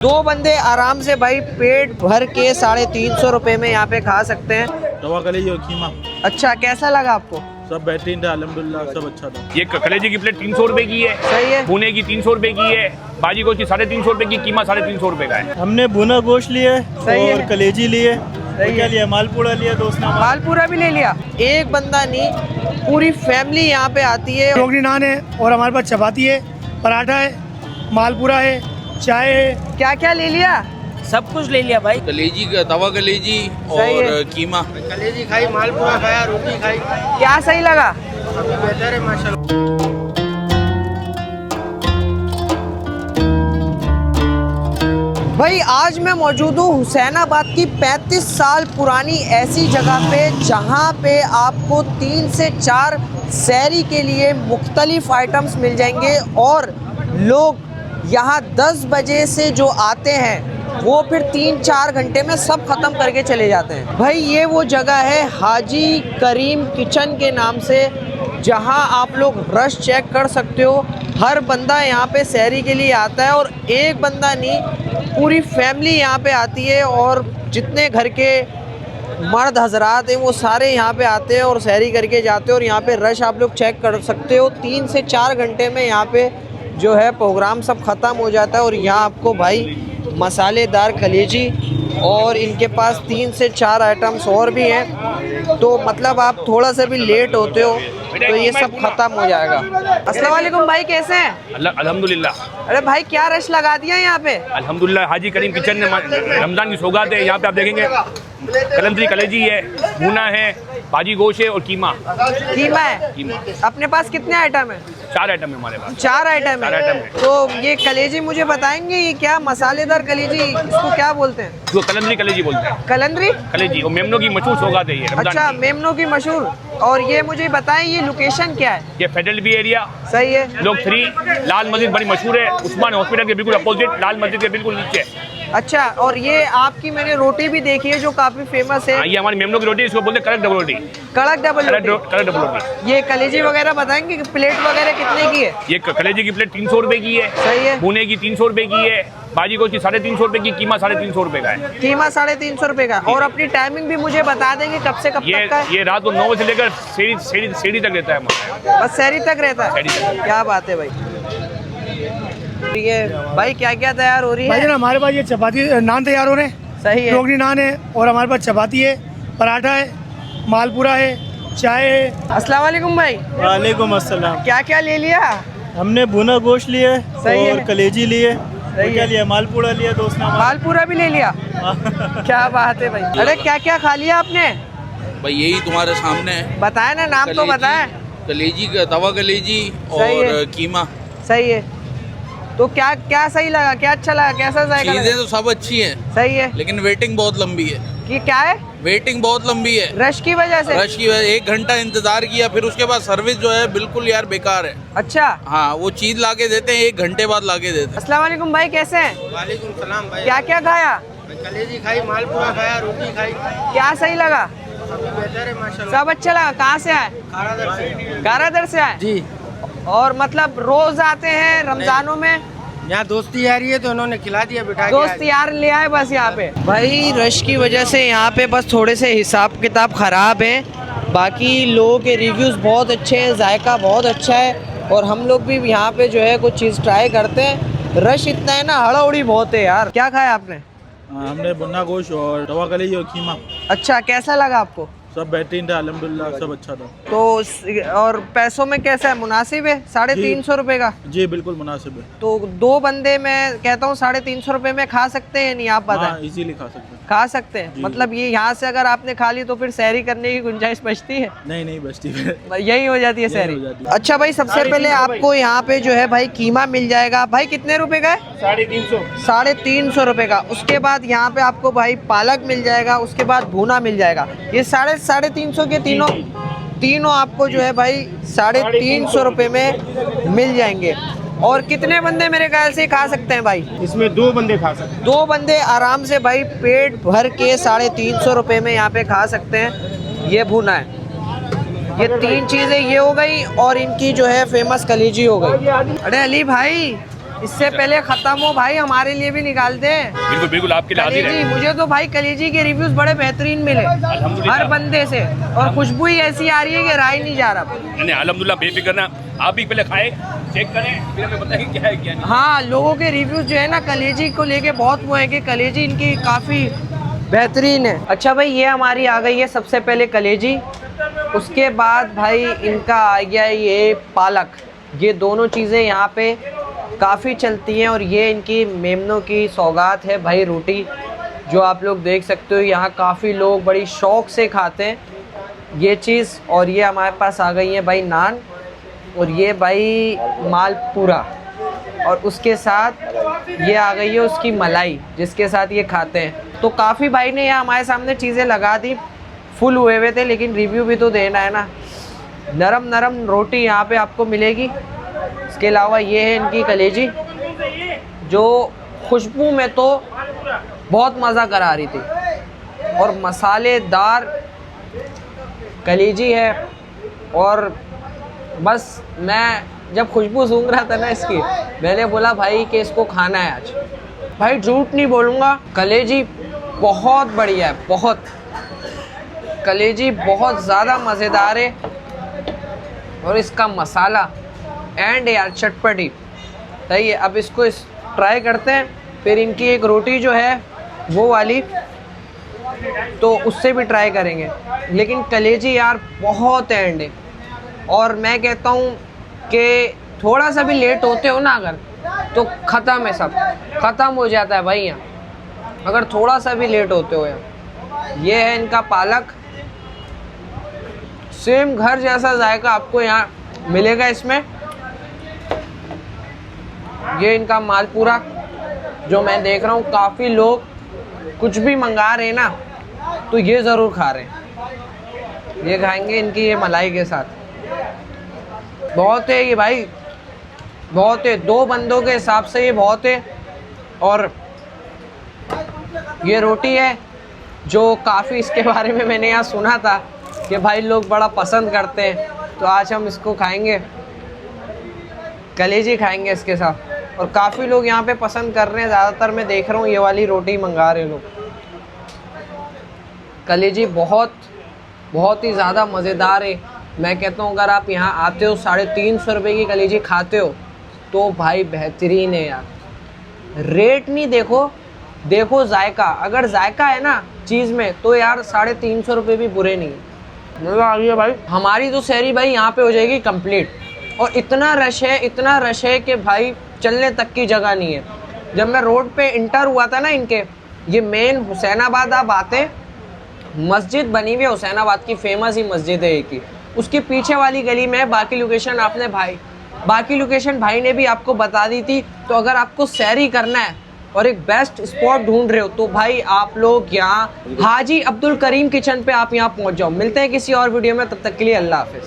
दो बंदे आराम से भाई पेट भर के 350 रुपए में यहाँ पे खा सकते हैं। तवा कलेजी और कीमा। अच्छा, कैसा लगा आपको? सब बेहतरीन था, अल्हम्दुलिल्लाह सब अच्छा था। ये कलेजी की प्लेट 300 रुपए की है। सही है। भुने की 300 रुपए की है। भाजी गोश्त की 350 रुपए की, कीमा 350 रुपए का है। हमने भुना गोश्त लिए और कलेजी लिए, क्या लिया मालपूड़ा लिया, दोस्त ने मालपूरा भी ले लिया। एक बंदा नहीं, पूरी फैमिली यहाँ पे आती है। रोगनी नान है और हमारे पास चपाती है, पराठा है, मालपूरा है, चाय है। क्या क्या ले लिया? सब कुछ ले लिया भाई। कलेजी का तवा कलेजी और कीमा। कलेजी खाई, मालपूरा खाया, रोटी खाई। क्या सही लगा? बेहतर है माशाल्लाह। भाई आज मैं मौजूद हूँ हुसैनाबाद की 35 साल पुरानी ऐसी जगह पे जहाँ पे आपको 3 से 4 सहरी के लिए मुख्तलिफ आइटम्स मिल जाएंगे और लोग यहाँ 10 बजे से जो आते हैं वो फिर 3-4 घंटे में सब ख़त्म करके चले जाते हैं। भाई ये वो जगह है हाजी करीम किचन के नाम से, जहाँ आप लोग रश चेक कर सकते हो। हर बंदा यहाँ पे सहरी के लिए आता है और एक बंदा नहीं, पूरी फैमिली यहाँ पे आती है और जितने घर के मर्द हजरात हैं वो सारे यहाँ पे आते हैं और सहरी करके जाते हैं। और यहाँ पे रश आप लोग चेक कर सकते हो, 3 से 4 घंटे में यहाँ पे जो है प्रोग्राम सब ख़त्म हो जाता है। और यहाँ आपको भाई मसालेदार कलेजी और इनके पास 3 से 4 आइटम्स और भी हैं, तो मतलब आप थोड़ा सा भी लेट होते हो तो ये सब खत्म हो जाएगा। अस्सलाम वालेकुम भाई, कैसे हैं? अल्हम्दुलिल्लाह। अरे भाई क्या रश लगा दिया यहाँ पे? अल्हम्दुलिल्लाह हाजी करीम किचन ने रमजान की सौगात है। यहाँ पे आप देखेंगे कलंदरी कलेजी है, भुना है, भाजी गोश्त है और कीमा है। कीमा। अपने पास कितने आइटम है? 4 आइटम है हमारे पास। 4 आइटम 4 आइटम है। है। तो ये कलेजी मुझे बताएंगे ये क्या मसालेदार कलेजी, इसको क्या बोलते हैं? जो कलंदरी कलेजी बोलते हैं। कलंदरी कलेजी और मेमनों की मशहूर सौगात है ये रमजान अच्छा, की। मेमनों की मशहूर। और ये मुझे बताएं ये लोकेशन क्या है? ये फेडरल बी एरिया सही है। लोग 3 लाल मस्जिद बड़ी मशहूर है, उस्मान हॉस्पिटल के बिल्कुल अपोजिट, लाल मस्जिद के बिल्कुल नीचे। अच्छा, और ये आपकी मैंने रोटी भी देखी है जो काफी फेमस है। ये हमारी मेमनों की रोटी, इसको बोलते हैं कड़क डबल रोटी। कड़क डबल रोटी। कड़क डबल रोटी। ये कलेजी वगैरह बताएंगे कि प्लेट वगैरह कितने की है? ये कलेजी की प्लेट 300 रुपए की है। सही है। भुने की 300 रुपए की है। भाजी गोश्त की 350 रुपए की, कीमा 350 रुपए का है। कीमा 350 रुपए का। और अपनी टाइमिंग भी मुझे बता देंगे कब से कब तक का है? ये रात को 9 बजे से लेकर सीढ़ी तक रहता है हमारा। बस सहरी तक रहता है। सहरी तक। क्या बात है भाई। ये भाई क्या क्या तैयार हो रही भाई है? ना हमारे पास ये चपाती नान तैयार हो रहे हैं, सही है। रोगनी नान है और हमारे पास चपाती है, पराठा है, मालपूरा है, चाय है। अस्सलाम वालेकुम भाई, वालेकुम अस्सलाम। क्या क्या ले लिया? हमने भुना गोश्त लिए सही है। और कलेजी लिए, सही है। लिया मालपूड़ा लिया, दोस्त ने मालपूरा भी ले लिया। क्या बात है भाई। अरे क्या क्या खा लिया आपने? भाई यही तुम्हारे सामने है। बताए ना, नाम तो बताए। कलेजी का तवा कलेजी सही और है। कीमा। सही है। तो क्या क्या सही लगा, क्या अच्छा लगा, कैसा जाएगा? चीजें तो सब अच्छी हैं, सही है। लेकिन वेटिंग बहुत लंबी है। कि क्या है? वेटिंग बहुत लंबी है, रश की वजह से। रश की वजह से 1 घंटा इंतजार किया, फिर उसके बाद सर्विस जो है बिल्कुल यार बेकार है। अच्छा। हाँ, वो चीज लाके देते हैं 1 घंटे बाद लाके देते हैं। अस्सलाम वालेकुम भाई, कैसे हैं? वालेकुम सलाम भाई। क्या क्या खाया? कलेजी खाई, मालपूरा खाया, रोटी खाई। क्या सही लगा? बेहतर है माशाल्लाह। सब अच्छा लगा। कहाँ से आए? गारादर से आए जी, और मतलब रोज आते हैं रमजानों में? यहाँ दोस्ती आ रही है तो उन्होंने खिला दिया बिठा के। दोस्त यार ले आए बस यहाँ पे। भाई रश की वजह से यहाँ पे बस थोड़े से हिसाब किताब ख़राब है, बाकी लोगों के रिव्यूज़ बहुत अच्छे हैं, जायका बहुत अच्छा है और हम लोग भी यहाँ पे जो है कुछ चीज़ ट्राई करते हैं। रश इतना है ना, हड़ाउड़ी बहुत है यार। क्या खाया आपने? हमने भुना गोश्त और तवा कलेजी और कीमा। अच्छा, कैसा लगा आपको? सब बेहतरीन था, अल्हम्दुलिल्लाह सब अच्छा था। तो और पैसों में कैसा है, मुनासिब है? 350 रुपये का। जी बिल्कुल मुनासिब है। तो 2 बंदे मैं कहता हूँ 350 रुपये में खा सकते हैं नहीं? आप बताएं। हाँ, इजीली खा सकते हैं। खा सकते हैं, मतलब ये यहाँ से अगर आपने खा ली तो फिर सहरी करने की गुंजाइश बचती है? नहीं बचती है। यही हो जाती है यही सहरी। हो जाती है। अच्छा भाई, सबसे पहले आपको यहाँ पे जो है भाई कीमा मिल जाएगा। भाई कितने रुपए का है? 350 रुपए का। उसके बाद यहाँ पे आपको भाई पालक मिल जाएगा, उसके बाद भुना मिल जाएगा। ये 350 के तीनों आपको जो है भाई 350 रुपए में मिल जाएंगे। और कितने बंदे मेरे ख्याल से खा सकते हैं भाई? इसमें 2 बंदे खा सकते हैं। 2 बंदे आराम से भाई पेट भर के 350 रुपए में यहाँ पे खा सकते हैं। ये भुना है, ये 3 चीज़ें ये हो गई और इनकी जो है फेमस कलेजी हो गई। अरे अली भाई, इससे पहले खत्म हो भाई, हमारे लिए भी निकाल दे। बिल्कुल बिल्कुल आपके लिए हाजिर कलेजी, है। मुझे तो भाई कलेजी के रिव्यूज बड़े बेहतरीन मिले अल्हम्दुलिल्लाह। हर बंदे से, और खुशबू ही ऐसी आ रही है कि रहा ही नहीं जा रहा। नहीं अल्हम्दुलिल्लाह, बेफिक्र ना, आप भी पहले खाएं, चेक करें, फिर हमें बताएं क्या है क्या नहीं। हाँ, लोगों के रिव्यूज जो है ना कलेजी को लेके बहुत वो है कि कलेजी इनकी काफ़ी बेहतरीन है। अच्छा भाई, ये हमारी आ गई है सबसे पहले कलेजी, उसके बाद भाई इनका आ गया ये पालक। ये दोनों चीज़ें यहाँ पे काफ़ी चलती हैं, और ये इनकी मेमनों की सौगात है भाई, रोटी जो आप लोग देख सकते हो। यहाँ काफ़ी लोग बड़ी शौक़ से खाते हैं ये चीज़। और ये हमारे पास आ गई है भाई नान, और ये भाई मालपूरा, और उसके साथ ये आ गई है उसकी मलाई जिसके साथ ये खाते हैं। तो काफ़ी भाई ने यहाँ हमारे सामने चीज़ें लगा दी, फुल हुए थे, लेकिन रिव्यू भी तो देना है ना। नरम नरम रोटी यहाँ पे आपको मिलेगी। इसके अलावा ये है इनकी कलेजी, जो खुशबू में तो बहुत मज़ा करा रही थी, और मसालेदार कलेजी है। और बस मैं जब खुशबू सूंघ रहा था ना इसकी, मैंने बोला भाई कि इसको खाना है आज। भाई झूठ नहीं बोलूँगा, कलेजी बहुत बढ़िया है, बहुत। कलेजी बहुत ज़्यादा मज़ेदार है, और इसका मसाला एंड यार चटपटी सही है। अब इसको ट्राई करते हैं, फिर इनकी एक रोटी जो है वो वाली, तो उससे भी ट्राई करेंगे। लेकिन कलेजी यार बहुत एंड है, और मैं कहता हूँ कि थोड़ा सा भी लेट होते हो ना अगर, तो ख़त्म है, सब ख़त्म हो जाता है भाई यहाँ, अगर थोड़ा सा भी लेट होते हो यहाँ। ये है इनका पालक, सेम घर जैसा जायका आपको यहाँ मिलेगा इसमें। ये इनका मालपूरा जो मैं देख रहा हूँ, काफ़ी लोग कुछ भी मंगा रहे हैं ना तो ये ज़रूर खा रहे हैं। ये खाएंगे इनकी ये मलाई के साथ। बहुत है ये भाई, बहुत है, 2 बंदों के हिसाब से ये बहुत है। और ये रोटी है जो काफ़ी, इसके बारे में मैंने यहाँ सुना था कि भाई लोग बड़ा पसंद करते हैं, तो आज हम इसको खाएंगे, कलेजी खाएंगे इसके साथ। और काफ़ी लोग यहाँ पे पसंद कर रहे हैं, ज़्यादातर मैं देख रहा हूँ ये वाली रोटी मंगा रहे लोग। कलेजी बहुत ही ज़्यादा मज़ेदार है। मैं कहता हूँ अगर आप यहाँ आते हो 350 रुपये की कलेजी खाते हो तो भाई बेहतरीन है यार। रेट नहीं देखो जायका, अगर जायका है ना चीज़ में तो यार 350 रुपये भी बुरे नहीं है। मज़ा आ गया भाई। हमारी तो सहरी भाई यहाँ पे हो जाएगी कंप्लीट, और इतना रश है कि भाई चलने तक की जगह नहीं है। जब मैं रोड पे इंटर हुआ था ना इनके, ये मेन हुसैनाबाद आप आते, मस्जिद बनी हुई है हुसैनाबाद की, फेमस ही मस्जिद है एक ही, उसके पीछे वाली गली में है। बाकी लोकेशन भाई ने भी आपको बता दी थी। तो अगर आपको सैरी करना है और एक बेस्ट स्पॉट ढूंढ रहे हो तो भाई आप लोग यहाँ हाजी अब्दुल करीम किचन पे आप यहाँ पहुँच जाओ। मिलते हैं किसी और वीडियो में, तब तक के लिए अल्लाह हाफिज़।